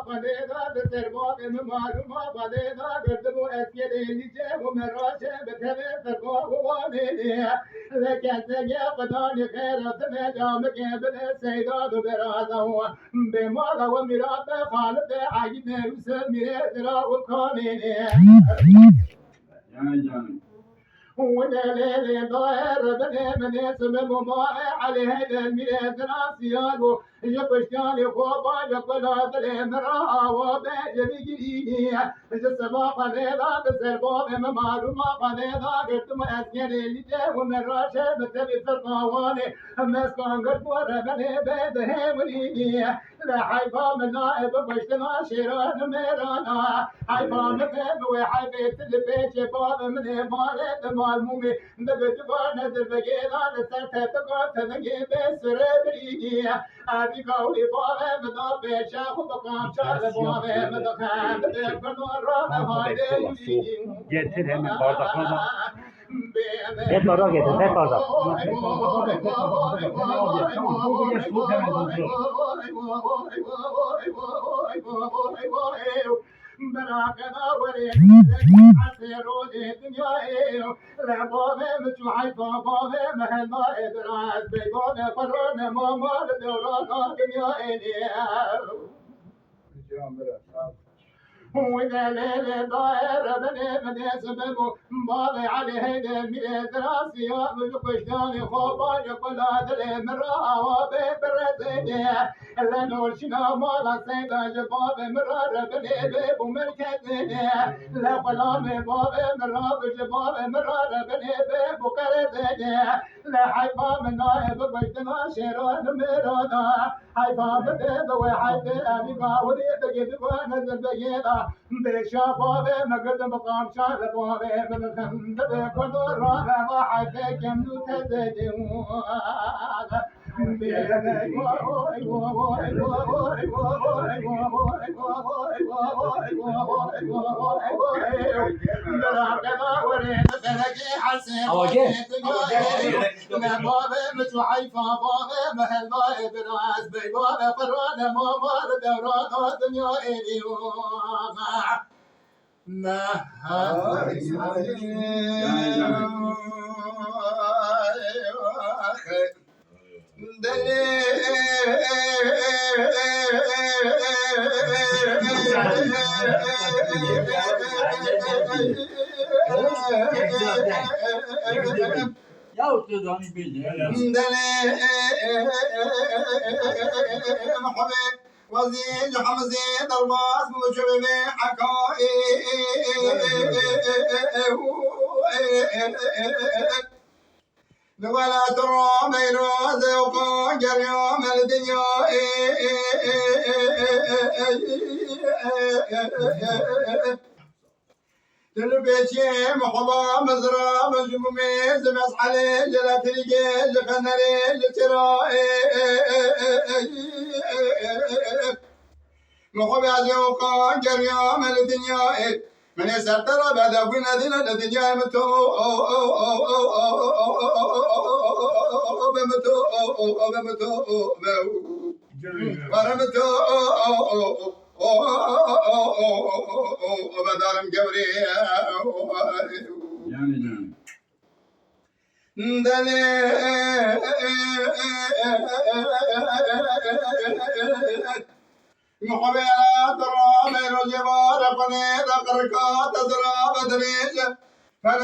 قديدا بسرباب معلومة قديدا قدموا أسكري لجاه ومراشة بتبي فرقوا وواليني لكن تجي قداني خير تنجامك بالسيدات برازه بمالا ومراد خالد عجب وسمي درا وكانيني ودليل ظاهر بني من اسم مضارع عليه الميلاد ناسيانو يقشتاني خوبا يقول هذا الامرأة وبيج بجريني السبا قليلا بسرباب معلومة قليلا قلت مأسكن اللي جاء من راشد بتبي فرقاواني مسكن قلت وربني بيده وليني لا حيفا من نائب بشتنا شيران ميرانا حيفا من بيب وحيفيت البيت شباب من مالي مالمومي دقت بانا دبقينا لسرت تقوت نجيب سربريني أبي قولي بابا مدار بيشاخ وبقام شاخ بابا مدخان بيكون ورانا هايدي Getir hemen bardaklarla. Hep bardak getir, hep bardak. براكنا وريد عسيرو دنيا لعبوبة متوحي بابوبة مهما إدراس بيبوبة قرون ماما لدورانا دنيا وإذا ليل ضاير بني سببه باضي عليه دمي دراسي بالقشتاني خوبا يقول هذا المرأة وببرزيدي لأنه شنا مالا سيدا جباب مرار بني بيب ومركزي لا غلام باب مراب جباب مرار بني بيب وكرزيدي لا حيفا من نائب قشتنا شيران ميرانا حيفا ببيب وحيفا أبي قاولي بجد ونزل بجيدا بشبابه مقدم مقام شاربوبه بالخند بقدر رابع وحيفا كم تزدون Ya ustedes onu bilin. وزيد حمزي درباس مجرمي حكائي ولا ترى ميروز وقاجر يوم الدنيا تلبيتي محضا مزرا مجمومي زمس علي جلات الجيج خنري جترائي محبا زوقا جريام الدنيا من يسرطر بعد أبونا دينا الدنيا متو بمتو ورمتو بدارم قوري Yani. دلي محبيرات رامي رجبار قنيد قرقات أزراب دريج